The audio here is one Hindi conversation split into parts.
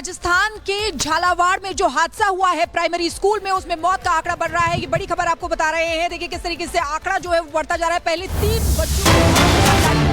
राजस्थान के झालावाड़ में जो हादसा हुआ है प्राइमरी स्कूल में, उसमें मौत का आंकड़ा बढ़ रहा है। ये बड़ी खबर आपको बता रहे हैं। देखिए किस तरीके से आंकड़ा जो है वो बढ़ता जा रहा है। पहले 3 बच्चों की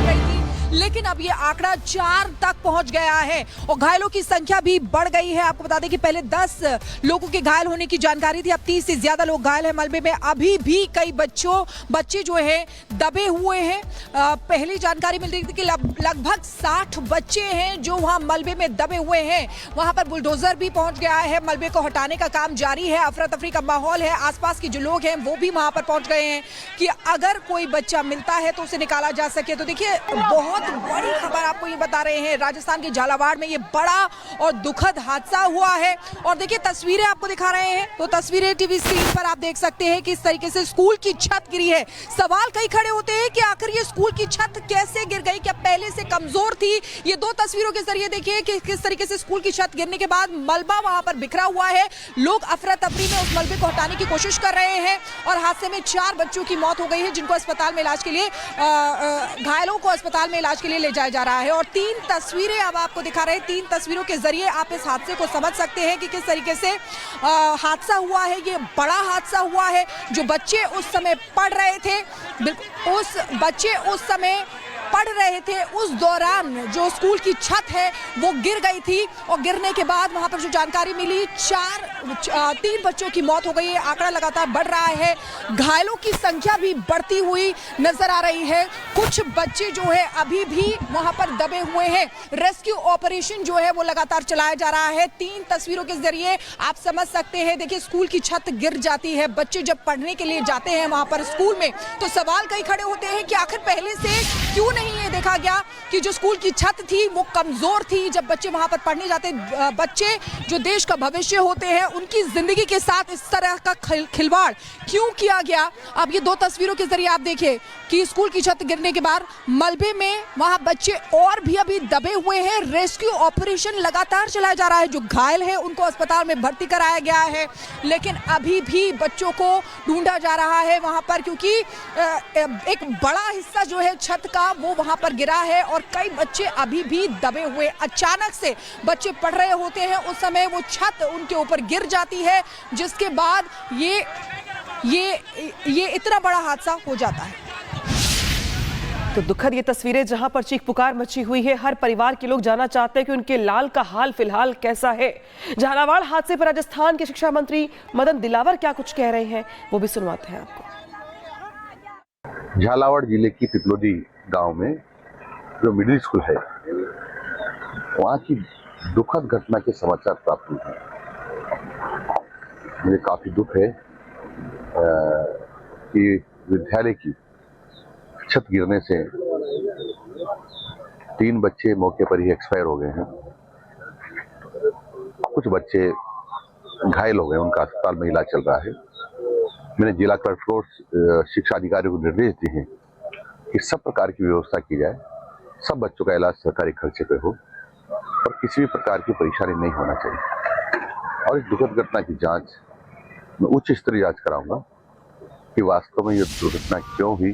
रही थी, लेकिन अब ये आंकड़ा 4 तक पहुंच गया है और घायलों की संख्या भी बढ़ गई है। आपको बता दें कि पहले 10 लोगों के घायल होने की जानकारी थी, अब 30 से ज्यादा लोग घायल हैं मलबे में। अभी भी कई बच्चे जो है दबे हुए हैं। पहली जानकारी मिल रही थी कि लगभग 60 बच्चे हैं जो वहां मलबे में दबे हुए हैं। वहां पर बुलडोजर भी पहुंच गया है, मलबे को हटाने का काम जारी है। अफरा तफरी का माहौल है, आसपास के जो लोग हैं वो भी वहां पर पहुंच गए हैं कि अगर कोई बच्चा मिलता है तो उसे निकाला जा सके। तो देखिए बहुत बड़ी खबर आपको ये बता रहे हैं, राजस्थान के झालावाड़ में ये बड़ा और दुखद हादसा हुआ है। और देखिए तस्वीरें आपको दिखा रहे हैं, तो तस्वीरें टीवी स्क्रीन पर आप देख सकते हैं कि इस तरीके से स्कूल की छत गिरी है। सवाल कई खड़े होते हैं कि आखिर ये स्कूल की छत कैसे गिर गई, क्या पहले से कमजोर थी। ये 2 तस्वीरों के जरिए देखिए कि किस तरीके से स्कूल की छत गिरने के बाद मलबा वहां पर बिखरा हुआ है। लोग अफरा तफरी में उस मलबे को हटाने की कोशिश कर रहे हैं और हादसे में 4 बच्चों की मौत हो गई है, जिनको अस्पताल में इलाज के लिए घायलों को अस्पताल में इलाज के लिए ले जाया जा रहा है। और 3 तस्वीरें अब आपको दिखा रहे हैं। 3 तस्वीरों के जरिए आप इस हादसे को समझ सकते हैं कि किस तरीके से हादसा हुआ है। ये बड़ा हादसा हुआ है। जो बच्चे उस समय पढ़ रहे थे, पढ़ रहे थे, उस दौरान जो स्कूल की छत है वो गिर गई थी और गिरने के बाद वहां पर जो जानकारी मिली 3 बच्चों की मौत हो गई है। आंकड़ा लगातार बढ़ रहा है, घायलों की संख्या भी बढ़ती हुई नजर आ रही है। कुछ बच्चे जो है अभी भी वहां पर दबे हुए हैं। रेस्क्यू ऑपरेशन जो है वो लगातार चलाया जा रहा है। 3 तस्वीरों के जरिए आप समझ सकते हैं। देखिए स्कूल की छत गिर जाती है, बच्चे जब पढ़ने के लिए जाते हैं वहां पर स्कूल में, तो सवाल कई खड़े होते हैं कि आखिर पहले से क्यों नहीं ये देखा गया कि जो स्कूल की छत थी वो कमजोर थी। जब बच्चे वहां पर पढ़ने जाते, बच्चे जो देश का भविष्य होते हैं, उनकी जिंदगी के साथ इस तरह का खिलवाड़ क्यों किया गया। अब ये 2 तस्वीरों के जरिए आप देखिए कि स्कूल की छत गिरने के बाद मलबे में वहां बच्चे और भी अभी दबे हुए हैं। रेस्क्यू ऑपरेशन लगातार चलाया जा रहा है। जो घायल है उनको अस्पताल में भर्ती कराया गया है, लेकिन अभी भी बच्चों को ढूंढा जा रहा है वहां पर, क्योंकि एक बड़ा हिस्सा जो है छत का वो वहां पर गिरा है और कई बच्चे अभी भी दबे हुए। अचानक से बच्चे पढ़ रहे होते हैं, उस समय वो छत उनके ऊपर गिर जाती है, जिसके बाद ये इतना बड़ा हादसा हो जाता है। तो दुखद ये तस्वीरें जहां पर चीख पुकार मची हुई है। हर परिवार के लोग जानना चाहते हैं कि उनके लाल का हाल फिलहाल कैसा है। झालावाड़ हादसे पर राजस्थान के शिक्षा मंत्री मदन दिलावर क्या कुछ कह रहे हैं, वो भी सुनवाते हैं आपको। झालावाड़ जिले की पिपलोदी गांव में जो मिडिल स्कूल है, वहां की दुखद घटना के समाचार प्राप्त हुए हैं। मुझे काफी दुख है कि विद्यालय की छत गिरने से 3 बच्चे मौके पर ही एक्सपायर हो गए हैं। कुछ बच्चे घायल हो गए, उनका अस्पताल में इलाज चल रहा है। मैंने जिला कलेक्टर और शिक्षा अधिकारियों को निर्देश दिए हैं कि सब प्रकार की व्यवस्था की जाए, सब बच्चों का इलाज सरकारी खर्चे पे हो और किसी भी प्रकार की परेशानी नहीं होना चाहिए। और इस दुखद घटना की जांच मैं उच्च स्तरीय जांच कराऊंगा कि वास्तव में ये दुर्घटना क्यों हुई।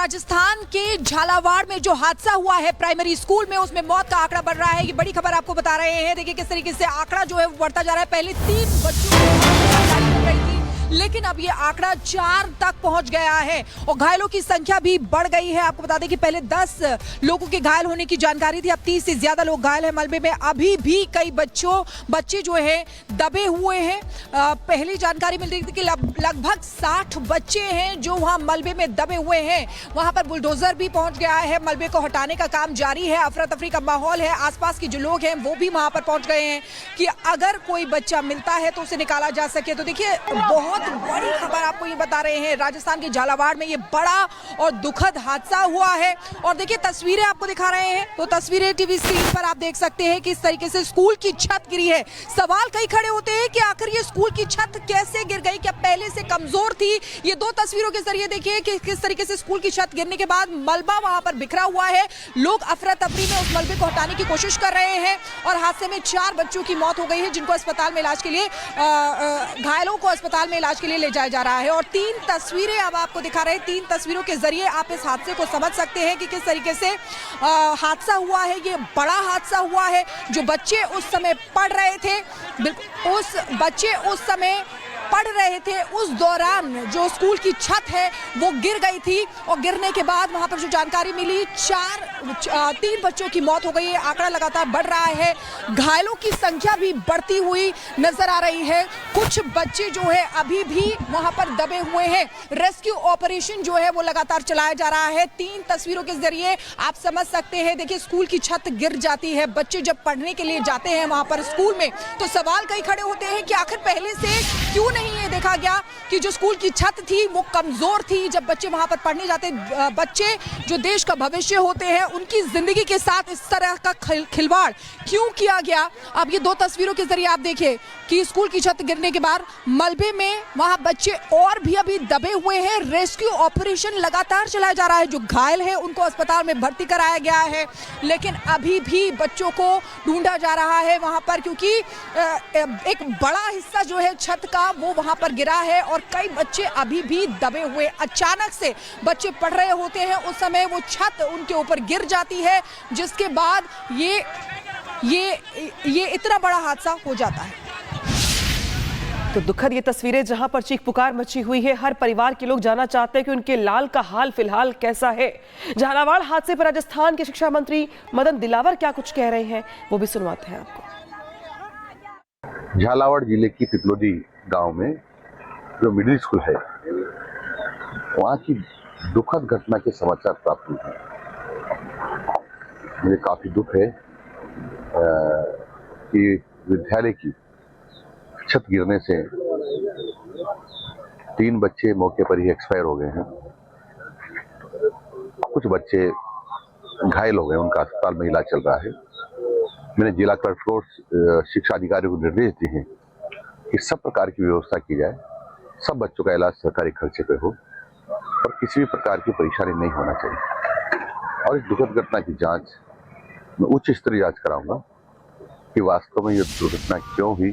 राजस्थान के झालावाड़ में जो हादसा हुआ है प्राइमरी स्कूल में, उसमें मौत का आंकड़ा बढ़ रहा है। ये बड़ी खबर आपको बता रहे हैं। देखिए किस तरीके से आंकड़ा जो है वो बढ़ता जा रहा है। पहले 3 बच्चों की रही थी, लेकिन अब ये आंकड़ा 4 तक पहुंच गया है और घायलों की संख्या भी बढ़ गई है। आपको बता दें कि पहले 10 लोगों के घायल होने की जानकारी थी, अब 30 से ज्यादा लोग घायल हैं मलबे में। अभी भी कई बच्चे जो है दबे हुए हैं। पहली जानकारी मिल रही थी कि लगभग 60 बच्चे हैं जो वहां मलबे में दबे हुए हैं। वहां पर बुलडोजर भी पहुंच गया है, मलबे को हटाने का काम जारी है। अफरा तफरी का माहौल है, आसपास के जो लोग हैं वो भी वहां पर पहुंच गए हैं कि अगर कोई बच्चा मिलता है तो उसे निकाला जा सके। तो देखिए बहुत बड़ी खबर आपको ये बता रहे हैं, राजस्थान के झालावाड़ में ये बड़ा और दुखद हादसा हुआ है। और देखिए तस्वीरें आपको दिखा रहे हैं, तो तस्वीरें टीवी स्क्रीन पर आप देख सकते हैं कि इस तरीके से स्कूल की छत गिरी है। सवाल कई खड़े होते हैं कि आखिर ये स्कूल की छत कैसे गिर गई, क्या पहले से कमजोर थी। ये 2 तस्वीरों के जरिए देखिए कि किस तरीके से स्कूल की छत गिरने के बाद मलबा वहां पर बिखरा हुआ है। लोग अफरा तफरी में उस मलबे को हटाने की कोशिश कर रहे हैं और हादसे में 4 बच्चों की मौत हो गई है, जिनको अस्पताल में इलाज के लिए घायलों को अस्पताल में इलाज के लिए ले जाया जा रहा है। और 3 तस्वीरें अब आपको दिखा रहे हैं। 3 तस्वीरों के जरिए आप इस हादसे को समझ सकते हैं कि किस तरीके से हादसा हुआ है। ये बड़ा हादसा हुआ है। जो बच्चे उस समय पढ़ रहे थे, पढ़ रहे थे, उस दौरान जो स्कूल की छत है वो गिर गई थी और गिरने के बाद वहां पर जो जानकारी मिली 3 बच्चों की मौत हो गई है। आंकड़ा लगातार बढ़ रहा है। घायलों की संख्या भी बढ़ती हुई नजर आ रही है। कुछ बच्चे जो है अभी भी वहां पर दबे हुए हैं। रेस्क्यू ऑपरेशन जो है वो लगातार चलाया जा रहा है। 3 तस्वीरों के जरिए आप समझ सकते हैं। देखिए, स्कूल की छत गिर जाती है। बच्चे जब पढ़ने के लिए जाते हैं वहां पर स्कूल में, तो सवाल कई खड़े होते हैं कि आखिर पहले से क्यों नहीं ये देखा गया कि जो स्कूल की छत थी वो कमजोर थी। जब बच्चे वहां पर पढ़ने जाते, बच्चे जो देश का भविष्य होते हैं, उनकी जिंदगी के साथ इस तरह का खिलवाड़ क्यों किया गया। अब ये 2 तस्वीरों के जरिए आप देखिए कि स्कूल की छत गिरने के बाद मलबे में वहां बच्चे और भी अभी दबे हुए हैं। रेस्क्यू ऑपरेशन लगातार चलाया जा रहा है। जो घायल है उनको अस्पताल में भर्ती कराया गया है, लेकिन अभी भी बच्चों को ढूंढा जा रहा है वहां पर, क्योंकि एक बड़ा हिस्सा जो है छत का वो वहां पर गिरा है और कई बच्चे अभी भी दबे हुए। अचानक से बच्चे पढ़ रहे होते हैं, उस समय वो छत उनके ऊपर गिर जाती है, जिसके बाद ये इतना बड़ा हादसा हो जाता है। तो दुखद ये तस्वीरें जहां पर चीख पुकार मची हुई है। हर परिवार के लोग जानना चाहते हैं कि उनके लाल का हाल फिलहाल कैसा है। झालावाड़ हादसे पर राजस्थान के शिक्षा मंत्री मदन दिलावर क्या कुछ कह रहे हैं, वो भी सुनवाते हैं आपको। झालावाड़ जिले की पिपलोदी गांव में जो मिडिल स्कूल है, वहां की दुखद घटना के समाचार प्राप्त हुए हैं। मुझे काफी दुख है कि विद्यालय की छत गिरने से 3 बच्चे मौके पर ही एक्सपायर हो गए हैं। कुछ बच्चे घायल हो गए, उनका अस्पताल में इलाज चल रहा है। मैंने जिला कलेक्टर को, शिक्षा अधिकारियों को निर्देश दिए हैं कि सब प्रकार की व्यवस्था की जाए, सब बच्चों का इलाज सरकारी खर्चे पे हो और किसी भी प्रकार की परेशानी नहीं होना चाहिए। और इस दुखद घटना की जांच मैं उच्च स्तरीय जांच कराऊंगा कि वास्तव में ये दुर्घटना क्यों हुई।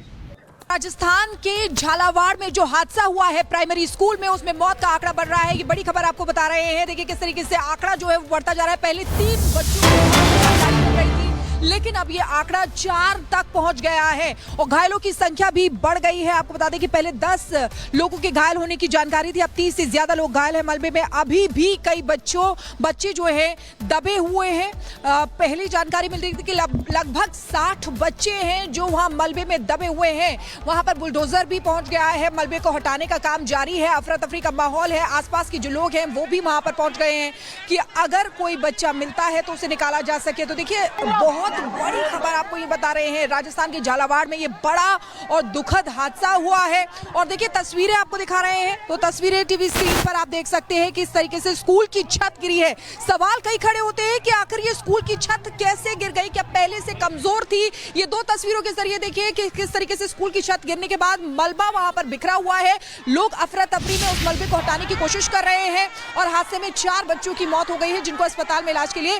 राजस्थान के झालावाड़ में जो हादसा हुआ है प्राइमरी स्कूल में, उसमें मौत का आंकड़ा बढ़ रहा है। ये बड़ी खबर आपको बता रहे हैं। देखिए किस तरीके से आंकड़ा जो है वो बढ़ता जा रहा है। पहले 3 बच्चों की जानकारी मिल रही थी, लेकिन अब ये आंकड़ा 4 तक पहुंच गया है और घायलों की संख्या भी बढ़ गई है। आपको बता दें कि पहले 10 लोगों के घायल होने की जानकारी थी, अब 30 से ज्यादा लोग घायल हैं मलबे में। अभी भी कई बच्चे जो है दबे हुए हैं। पहली जानकारी मिल रही थी कि लगभग 60 बच्चे हैं जो वहां मलबे में दबे हुए हैं। वहां पर बुलडोजर भी पहुंच गया है, मलबे को हटाने का काम जारी है। अफरा तफरी का माहौल है, आसपास के जो लोग हैं वो भी वहां पर पहुंच गए हैं कि अगर कोई बच्चा मिलता है तो उसे निकाला जा सके। तो देखिए, बहुत बड़ी खबर आपको ये बता रहे हैं। राजस्थान के झालावाड़ में ये बड़ा और दुखद हादसा हुआ है और देखिए तस्वीरें आपको दिखा रहे हैं। तो तस्वीरें टीवी स्क्रीन पर आप देख सकते हैं किस तरीके से स्कूल की छत गिरी है। सवाल कई खड़े होते हैं कि आखिर ये स्कूल की छत कैसे गिर गई, क्या पहले से कमजोर थी। ये 2 तस्वीरों के जरिए देखिए कि किस तरीके से स्कूल की छत गिरने के बाद मलबा वहां पर बिखरा हुआ है। लोग अफरा तफरी में उस मलबे को हटाने की कोशिश कर रहे हैं और हादसे में 4 बच्चों की मौत हो गई है, जिनको अस्पताल में इलाज के लिए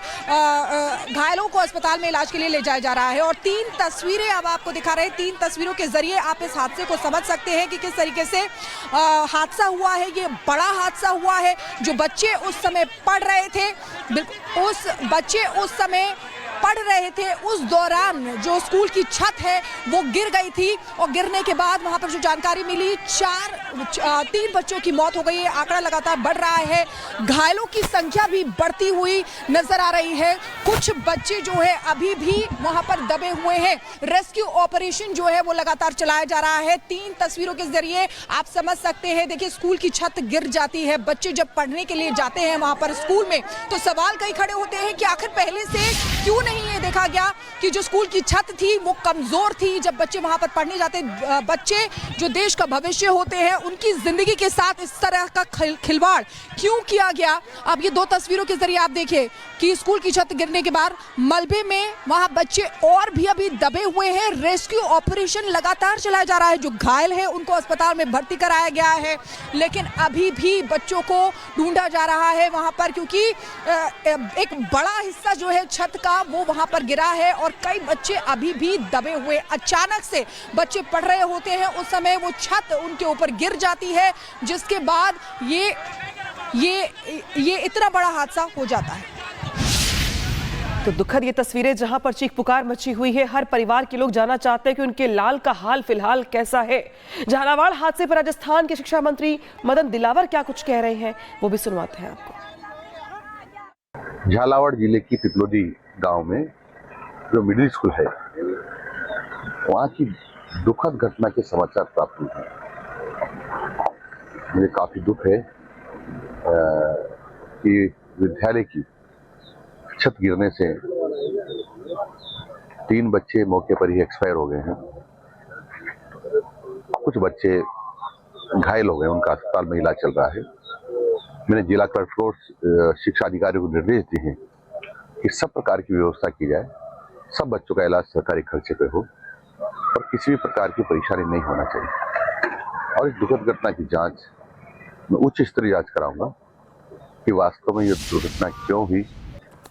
घायलों को अस्पताल में इलाज के लिए ले जाया जा रहा है। और 3 तस्वीरें अब आपको दिखा रहे हैं। 3 तस्वीरों के जरिए आप इस हादसे को समझ सकते हैं कि किस तरीके से हादसा हुआ है। ये बड़ा हादसा हुआ है। जो बच्चे उस समय पढ़ रहे थे, पढ़ रहे थे, उस दौरान जो स्कूल की छत है वो गिर गई थी और गिरने के बाद वहां पर जो जानकारी मिली 3 बच्चों की मौत हो गई है। आंकड़ा लगातार बढ़ रहा है। घायलों की संख्या भी बढ़ती हुई नजर आ रही है। कुछ बच्चे जो है अभी भी वहां पर दबे हुए हैं। रेस्क्यू ऑपरेशन जो है वो लगातार चलाया जा रहा है। 3 तस्वीरों के जरिए आप समझ सकते हैं। देखिए, स्कूल की छत गिर जाती है, बच्चे जब पढ़ने के लिए जाते हैं वहां पर स्कूल में, तो सवाल कई खड़े होते हैं कि आखिर पहले से क्यों नहीं ये देखा गया कि जो स्कूल की छत थी वो कमजोर थी। जब बच्चे वहां पर पढ़ने जाते, बच्चे जो देश का भविष्य होते हैं, उनकी जिंदगी के साथ इस तरह का खिलवाड़ क्यों किया गया। अब ये 2 तस्वीरों के जरिए आप देखिए कि स्कूल की छत गिरने के बाद मलबे में वहां बच्चे और भी अभी दबे हुए हैं। रेस्क्यू ऑपरेशन लगातार चलाया जा रहा है। जो घायल है उनको अस्पताल में भर्ती कराया गया है, लेकिन अभी भी बच्चों को ढूंढा जा रहा है वहां पर, क्योंकि एक बड़ा हिस्सा जो है छत का वो वो वहां पर गिरा है और कई बच्चे अभी भी दबे हुए। अचानक से बच्चे पढ़ रहे होते हैं, उस समय वो छत उनके ऊपर गिर जाती है, जिसके बाद ये इतना बड़ा हादसा हो जाता है। तो दुखद ये तस्वीरें जहां पर चीख पुकार मची हुई है। हर परिवार के लोग जानना चाहते हैं कि उनके लाल का हाल फिलहाल कैसा है। झालावाड़ हादसे पर राजस्थान के शिक्षा मंत्री मदन दिलावर क्या कुछ कह रहे हैं, वो भी सुनवाते हैं आपको। झालावाड़ जिले की पिपलोदी गांव में जो मिडिल स्कूल है, वहां की दुखद घटना के समाचार प्राप्त हुए हैं। मुझे काफी दुख है कि विद्यालय की छत गिरने से 3 बच्चे मौके पर ही एक्सपायर हो गए हैं। कुछ बच्चे घायल हो गए, उनका अस्पताल में इलाज चल रहा है। मैंने जिला कलेक्टर को शिक्षा अधिकारियों को निर्देश दिए हैं कि सब प्रकार की व्यवस्था की जाए, सब बच्चों का इलाज सरकारी खर्चे पे हो और किसी भी प्रकार की परेशानी नहीं होना चाहिए। और इस दुखद घटना की जांच मैं उच्च स्तरीय जांच कराऊंगा कि वास्तव में यह दुर्घटना क्यों हुई,